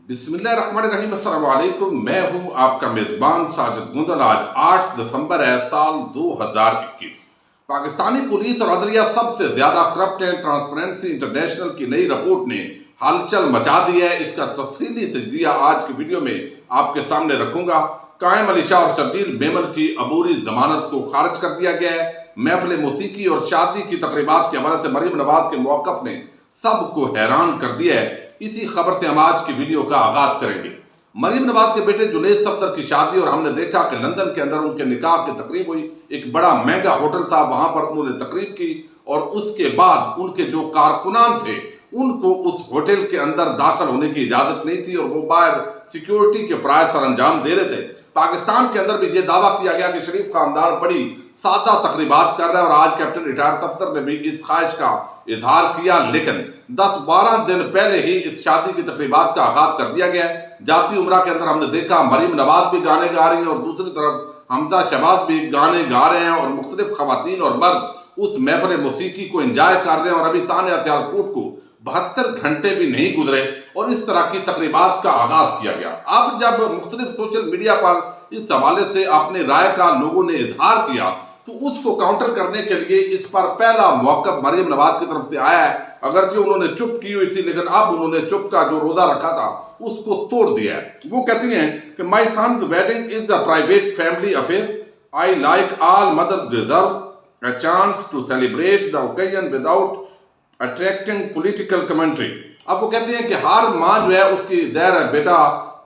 بسم اللہ الرحمن الرحیم۔ السلام علیکم، میں ہوں آپ کا میزبان ساجد گندل۔ آج 8 دسمبر ہے، سال 2021۔ پاکستانی پولیس اور عدلیہ سب سے زیادہ کرپٹ ہے۔ ٹرانسپیرنسی انٹرنیشنل کی نئی رپورٹ نے ہلچل مچا دی ہے۔ اس کا تفصیلی تجزیہ آج کی ویڈیو میں آپ کے سامنے رکھوں گا۔ قائم شاہ اور شرجیل میمن کی عبوری ضمانت کو خارج کر دیا گیا ہے۔ محفل موسیقی اور شادی کی تقریبات کے حوالے سے مریم نواز کے موقف نے سب کو حیران کر دیا ہے۔ اسی خبر سے ہم آج کی ویڈیو کا آغاز کریں گے۔ مریم نواز کے بیٹے جنید صفدر کی شادی، اور ہم نے دیکھا کہ لندن کے اندر ان کے نکاح کی تقریب ہوئی۔ ایک بڑا مہنگا ہوٹل تھا، وہاں پر انہوں نے تقریب کی، اور اس کے بعد ان کے جو کارکنان تھے ان کو اس ہوٹل کے اندر داخل ہونے کی اجازت نہیں تھی، اور وہ باہر سیکیورٹی کے فرائض سر انجام دے رہے تھے۔ پاکستان کے اندر بھی یہ دعویٰ کیا گیا کہ شریف خاندان بڑی سادہ تقریبات کر رہا ہے، اور آج کیپٹن ریٹائر صفدر نے بھی اس خواہش کا اظہار کیا، لیکن 10-12 دن پہلے ہی اس شادی کی تقریبات کا آغاز کر دیا گیا ہے۔ جاتی عمرہ کے اندر ہم نے دیکھا مریم نواز بھی گانے گا رہی ہیں، اور دوسری طرف حمزہ شہباز بھی گانے گا رہے ہیں، اور مختلف خواتین اور مرد اس محفل موسیقی کو انجوائے کر رہے ہیں۔ اور ابھی ثانیہ سیالکوٹ کو 72 گھنٹے بھی نہیں گزرے اور اس طرح کی تقریبات کا آغاز کیا گیا۔ اب جب مختلف سوشل میڈیا پر اس حوالے سے اپنے رائے کا لوگوں نے اظہار کیا، تو اس کو کاؤنٹر کرنے کے لیے اس پر پہلا موقف مریم نواز کی طرف سے آیا ہے۔ اگرچہ انہوں نے چپ کی ہوئی تھی، لیکن اب انہوں نے چپ کا جو روزہ رکھا تھا اس کو توڑ دیا ہے۔ وہ کہتی ہیں کہ my son's wedding is a private family affair. I like all mothers deserve a chance to celebrate the occasion without attracting political commentary. اب وہ کہتے ہیں کہ ہر ماں جو ہے اس کی ظاہر ہے بیٹا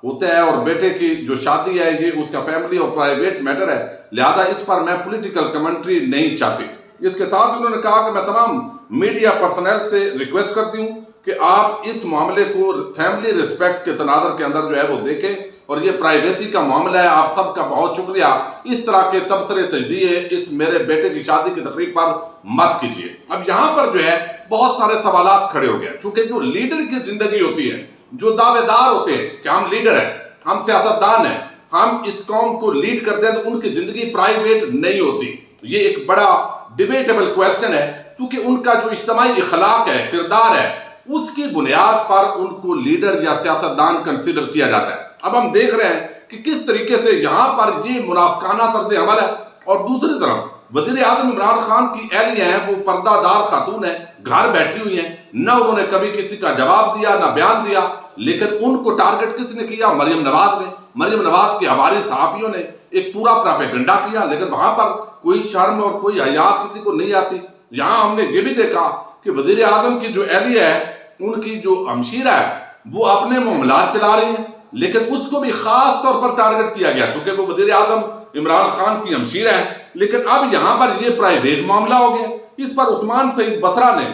ہوتا ہے، اور بیٹے کی جو شادی ہے یہ اس کا فیملی اور پرائیویٹ میٹر ہے، لہذا اس پر میں پولیٹیکل کمنٹری نہیں چاہتی۔ اس کے ساتھ انہوں نے کہا کہ میں تمام میڈیا پرسنل سے ریکویسٹ کرتی ہوں کہ آپ اس معاملے کو فیملی ریسپیکٹ کے تناظر کے اندر جو ہے وہ دیکھیں، اور یہ پرائیویسی کا معاملہ ہے۔ آپ سب کا بہت شکریہ، اس طرح کے تبصرے تجزیے اس میرے بیٹے کی شادی کی تقریب پر مت کیجیے۔ اب یہاں پر جو ہے بہت سارے سوالات کھڑے ہو گئے، چونکہ جو لیڈر کی زندگی ہوتی ہے، جو دعوے دار ہوتے ہیں کہ ہم لیڈر ہیں، ہم سیاستدان ہیں، ہم اس قوم کو لیڈ کرتے ہیں، تو ان کی زندگی پرائیویٹ نہیں ہوتی۔ یہ ایک بڑا ڈیبیٹیبل کویسچن ہے، کیونکہ ان کا جو اجتماعی اخلاق ہے، کردار ہے، اس کی بنیاد پر ان کو لیڈر یا سیاستدان کنسیڈر کیا جاتا ہے۔ اب ہم دیکھ رہے ہیں کہ کس طریقے سے یہاں پر یہ منافقانہ طرز عمل ہے، اور دوسری طرف وزیر اعظم عمران خان کی اہلیہ ہیں، وہ پردہ دار خاتون ہیں، گھر بیٹھی ہوئی ہیں، نہ انہوں نے کبھی کسی کا جواب دیا نہ بیان دیا، لیکن ان کو ٹارگٹ کس نے کیا؟ مریم نواز نے۔ مریم نواز کے حوالی صحافیوں نے ایک پورا پراپیگنڈا کیا، لیکن وہاں پر کوئی شرم اور کوئی حیا کسی کو نہیں آتی۔ یہاں ہم نے یہ بھی دیکھا کہ وزیر اعظم کی جو اہلیہ ہے، ان کی جو ہمشیرہ ہے، وہ اپنے معاملات چلا رہی ہیں، لیکن اس کو بھی خاص طور پر ٹارگٹ کیا گیا، چونکہ وہ وزیر اعظم عمران خان کی ہمشیرہ ہے۔ لیکن اب یہاں پر یہ پرائیویٹ معاملہ ہو گیا۔ اس پر عثمان سعید بصرہ نے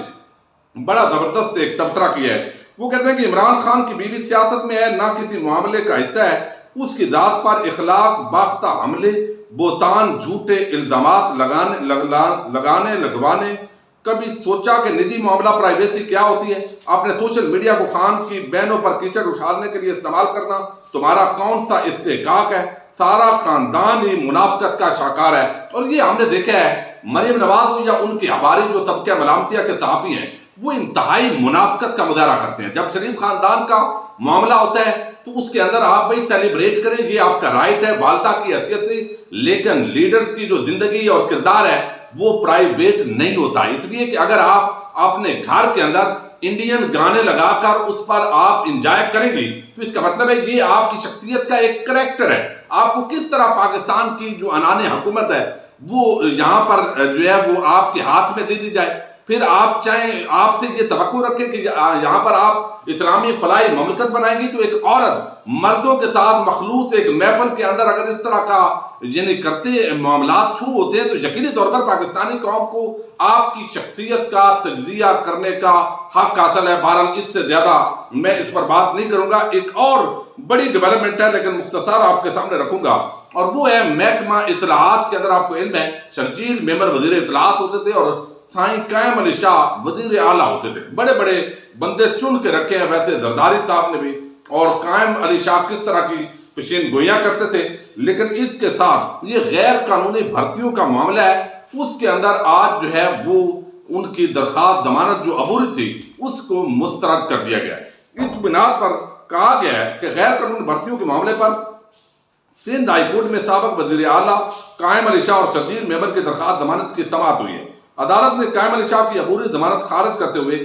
بڑا زبردست ایک تبصرہ کیا ہے۔ وہ کہتے ہیں کہ عمران خان کی بیوی سیاست میں ہے، نہ کسی معاملے کا حصہ ہے، اس کی ذات پر اخلاق باختہ حملے، بہتان، جھوٹے الزامات لگوانے۔ کبھی سوچا کہ نجی معاملہ پرائیویسی کیا ہوتی ہے؟ اپنے سوشل میڈیا کو خان کی بہنوں پر کیچڑ اچھالنے کے لیے استعمال کرنا تمہارا کون سا استحقاق ہے؟ سارا خاندان ہی منافقت کا شاکار ہے۔ اور یہ ہم نے دیکھا ہے، مریم نواز ہو یا ان کی حواری جو طبقہ ملامتیہ کے صحافی ہیں، وہ انتہائی منافقت کا مظاہرہ کرتے ہیں۔ جب شریف خاندان کا معاملہ ہوتا ہے تو اس کے اندر آپ بھائی سیلیبریٹ کریں، یہ آپ کا رائٹ ہے والدہ کی حیثیت سے، لیکن لیڈرز کی جو زندگی اور کردار ہے وہ پرائیویٹ نہیں ہوتا۔ اس لیے کہ اگر آپ اپنے گھر کے اندر انڈین گانے لگا کر اس پر آپ انجوائے کریں گی، تو اس کا مطلب ہے یہ آپ کی شخصیت کا ایک کریکٹر ہے۔ آپ کو کس طرح پاکستان کی جو عنان حکومت ہے وہ یہاں پر جو ہے وہ آپ کے ہاتھ میں دے دی جائے، پھر آپ چاہیں آپ سے یہ توقع رکھیں کہ یہاں پر آپ اسلامی فلاحی مملکت بنائیں گی، تو ایک عورت مردوں کے ساتھ مخلوط ایک محفل کے اندر اگر اس طرح کا یعنی کرتے معاملات شروع ہوتے ہیں، تو یقینی طور پر پاکستانی قوم کو آپ کی شخصیت کا تجزیہ کرنے کا حق حاصل ہے۔ بہرحال اس سے زیادہ میں اس پر بات نہیں کروں گا۔ ایک اور بڑی ڈیولپمنٹ ہے، لیکن مختصر آپ کے سامنے رکھوں گا، اور وہ ہے محکمہ اطلاعات کے اندر آپ کو علم ہے شرجیل میمن وزیر اطلاعات ہوتے تھے، اور سائیں قائم شاہ وزیر اعلیٰ ہوتے تھے۔ بڑے بڑے بندے چن کے رکھے ہیں، ویسے زرداری صاحب نے بھی، اور قائم شاہ کس طرح کی پیشین گوئیاں کرتے تھے، لیکن اس کے ساتھ یہ غیر قانونی بھرتیوں کا معاملہ ہے، اس کے اندر آج جو ہے وہ ان کی درخواست ضمانت جو عبوری تھی اس کو مسترد کر دیا گیا ہے۔ اس بنا پر کہا گیا ہے کہ غیر قانونی بھرتیوں کے معاملے پر سندھ ہائی کورٹ میں سابق وزیر اعلیٰ قائم علی شاہ اور شرجیل میمن کی درخواست ضمانت کی سماعت ہوئی ہے۔ عدالت نے قائم علی شاہ کی عبوری ضمانت خارج کرتے ہوئے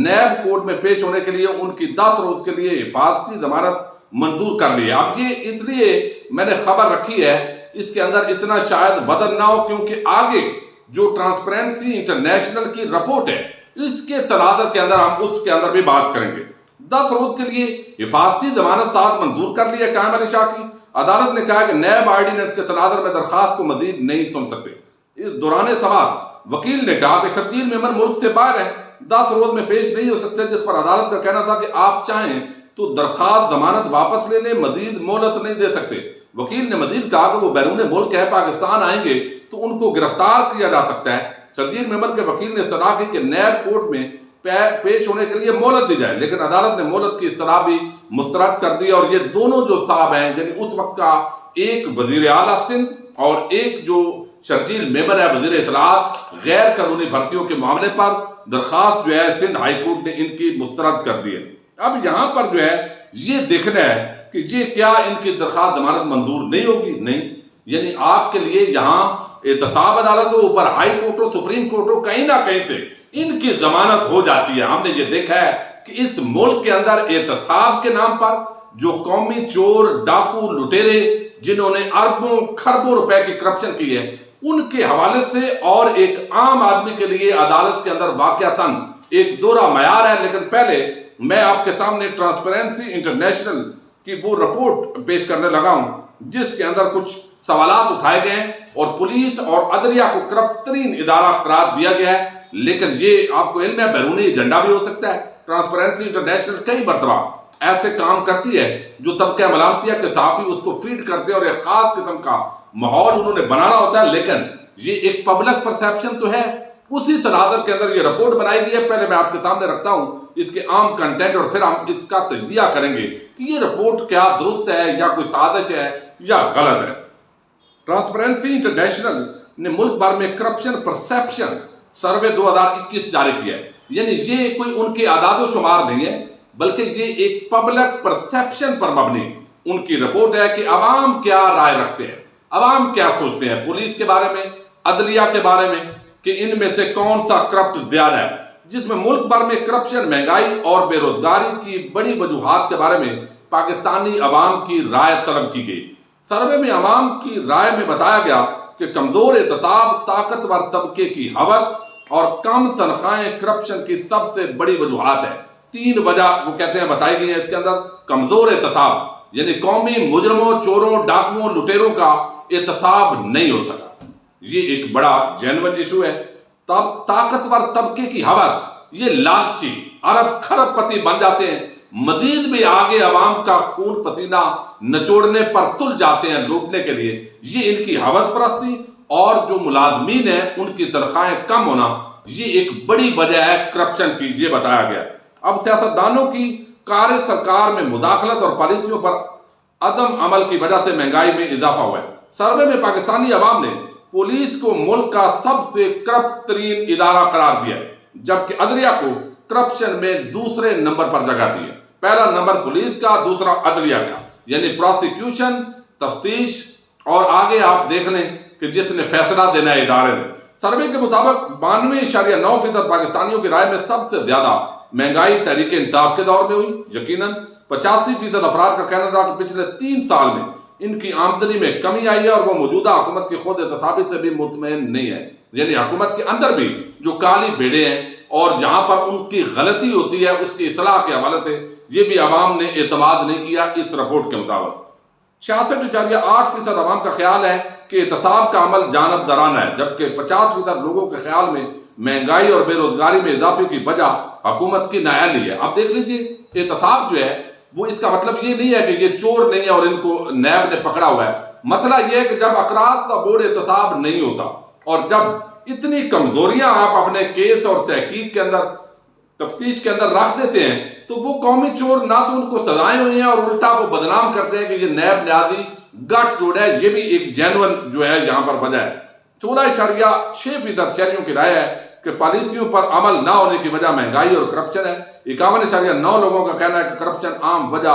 نیب کورٹ میں پیش ہونے کے لیے ان کی 10 روز کے لیے حفاظتی ضمانت منظور کر لی ہے۔ اب یہ اس لیے میں نے خبر رکھی ہے، اس کے اندر اتنا شاید بدل نہ ہو، کیونکہ آگے جو ٹرانسپیرنسی انٹرنیشنل کی رپورٹ ہے اس کے تناظر کے اندر ہم اس کے اندر بھی بات کریں گے۔ 10 روز کے لیے حفاظتی ضمانت ساتھ منظور کر لی ہے قائم علی شاہ کی۔ عدالت نے کہا کہ نیب آرڈیننس کے تناظر میں درخواست کو مزید نہیں سن سکتے۔ اس دوران سماعت وکیل نے کہا کہ شرجیل میمن ملک سے باہر ہے، 10 روز میں پیش نہیں ہو سکتے، جس پر عدالت کا کہنا تھا کہ آپ چاہیں تو درخواست ضمانت واپس لے لیں، مزید مہلت نہیں دے سکتے۔ وکیل نے مزید کہا کہ وہ بیرون ملک ہے، پاکستان آئیں گے تو ان کو گرفتار کیا جا سکتا ہے۔ شرجیل میمن کے وکیل نے استدعا کی کہ نیب کورٹ میں پیش ہونے کے لیے مہلت دی جائے، لیکن عدالت نے مہلت کی استدعا بھی مسترد کر دی، اور یہ دونوں جو صاحب ہیں، یعنی اس وقت کا ایک وزیر اعلیٰ سندھ اور ایک جو شرجیل میمن ہے وزیر اطلاعات، غیر قانونی بھرتیوں کے معاملے پر درخواست جو ہے سندھ ہائی کورٹ نے ان کی مسترد کر دی ہے۔ اب یہاں پر جو ہے یہ دیکھنا ہے کہ یہ کیا ان کی درخواست ضمانت منظور نہیں ہوگی؟ نہیں، یعنی آپ کے لیے یہاں احتساب عدالت ہو، اوپر ہائی کورٹ ہو، سپریم کورٹ ہو، کہیں نہ کہیں سے ان کی ضمانت ہو جاتی ہے۔ ہم نے یہ دیکھا ہے کہ اس ملک کے اندر احتساب کے نام پر جو قومی چور، ڈاکو، لٹیرے، جنہوں نے اربوں کھربوں روپے کی کرپشن کی ہے، ان کے حوالے سے اور ایک عام آدمی کے لیے عدالت کے اندر واقعتاً ایک دوہرا معیار ہے۔ لیکن پہلے میں آپ کے سامنے ٹرانسپیرنسی انٹرنیشنل کی وہ رپورٹ پیش کرنے لگا ہوں جس کے اندر کچھ سوالات اٹھائے گئے ہیں اور پولیس اور عدلیہ کو کرپٹ ترین ادارہ قرار دیا گیا ہے۔ لیکن یہ آپ کو علم ہے بیرونی ایجنڈا بھی ہو سکتا ہے۔ ٹرانسپیرنسی انٹرنیشنل کئی مرتبہ ایسے کام کرتی ہے جو طبقہ ملامتیہ کے صحافی اس کو فیڈ کرتے ہیں اور ایک خاص قسم کا ماحول انہوں نے بنانا ہوتا ہے، لیکن یہ ایک پبلک پرسیپشن تو ہے۔ اسی تناظر کے اندر یہ رپورٹ بنائی گئی ہے۔ پہلے میں آپ کے سامنے رکھتا ہوں اس کے عام کنٹینٹ اور پھر ہم اس کا تجزیہ کریں گے کہ یہ رپورٹ کیا درست ہے یا کوئی سازش ہے یا غلط ہے۔ ٹرانسپیرنسی انٹرنیشنل نے ملک بھر میں کرپشن پرسیپشن سروے 2021 جاری کیا ہے، یعنی یہ کوئی ان کے اعداد و شمار نہیں ہے بلکہ یہ ایک پبلک پرسیپشن پر مبنی ان کی رپورٹ ہے کہ عوام کیا رائے رکھتے ہیں، عوام کیا سوچتے ہیں پولیس کے بارے میں، عدلیہ کے بارے میں، کہ ان میں سے کون سا کرپٹ زیادہ ہے۔ جس میں ملک بھر میں کرپشن، مہنگائی اور بے روزگاری کی بڑی وجوہات کے بارے میں پاکستانی عوام کی رائے طلب کی گئی۔ سروے میں عوام کی رائے میں بتایا گیا کہ کمزور احتساب، طاقتور طبقے کی ہوس اور کم تنخواہیں کرپشن کی سب سے بڑی وجوہات ہے۔ 3 وجہ وہ کہتے ہیں بتائی گئی ہیں اس کے اندر۔ کمزور احتساب، یعنی قومی مجرموں، چوروں، ڈاکوؤں، لٹیروں کا احتساب نہیں ہو سکا، یہ ایک بڑا جینوئن ایشو ہے۔ طاقتور طبقے کی ہوس، یہ لالچی ارب کھرب پتی بن جاتے ہیں، مزید بھی آگے عوام کا خون پسینہ نچوڑنے پر تل جاتے ہیں لوٹنے کے لیے، یہ ان کی ہوس پرستی اور جو ملازمین ہیں ان کی تنخواہیں کم ہونا، یہ ایک بڑی وجہ ہے کرپشن کی، یہ بتایا گیا۔ اب سیاستدانوں کی کار سرکار میں مداخلت اور پالیسیوں پر عدم عمل کی وجہ سے مہنگائی میں اضافہ ہوا ہے۔ سروے میں پاکستانی عوام نے پولیس کو ملک کا سب سے کرپٹ ترین ادارہ قرار دیا ہے، جبکہ عدلیہ کو کرپشن میں دوسرے نمبر پر جگہ دی ہے۔ پہلا نمبر پولیس کا، دوسرا عدلیہ کا، یعنی پروسیکیوشن، تفتیش، اور آگے آپ دیکھ لیں کہ جس نے فیصلہ دینا ہے ادارے نے۔ سروے کے مطابق 92.9% پاکستانیوں کی رائے میں سب سے زیادہ مہنگائی تحریک انصاف کے دور میں ہوئی۔ یقیناً 85% افراد کا کہنا تھا کہ پچھلے 3 سال میں ان کی آمدنی میں کمی آئی ہے اور وہ موجودہ حکومت کی خود احتسابی سے بھی مطمئن نہیں ہے، یعنی حکومت کے اندر بھی جو کالی بھیڑیں ہیں اور جہاں پر ان کی غلطی ہوتی ہے اس کی اصلاح کے حوالے سے یہ بھی عوام نے اعتماد نہیں کیا۔ اس رپورٹ کے مطابق 66.8% عوام کا خیال ہے کہ احتساب کا عمل جانب دارانہ ہے، جبکہ 50% لوگوں کے خیال میں مہنگائی اور بے روزگاری میں اضافے کی وجہ حکومت کی نااہلی ہے۔ اب دیکھ لیجئے احتساب جو ہے وہ اس کا مطلب یہ نہیں ہے کہ یہ چور نہیں ہے اور ان کو نیب نے پکڑا ہوا ہے۔ مسئلہ یہ ہے کہ جب اقراض کا بورڈ احتساب نہیں ہوتا اور جب اتنی کمزوریاں آپ اپنے کیس اور تحقیق کے اندر، تفتیش کے اندر رکھ دیتے ہیں تو وہ قومی چور نہ تو ان کو سزائیں ہوئی ہیں اور الٹا وہ بدنام کرتے ہیں کہ یہ نیب نیازی گٹ جوڑ ہے۔ یہ بھی ایک جینوئن جو ہے یہاں پر وجہ ہے۔ 16.6% شہریوں کی رائے ہے کہ پالیسیوں پر عمل نہ ہونے کی وجہ مہنگائی اور کرپشن ہے۔ 51.9 لوگوں کا کہنا ہے کہ کرپشن عام وجہ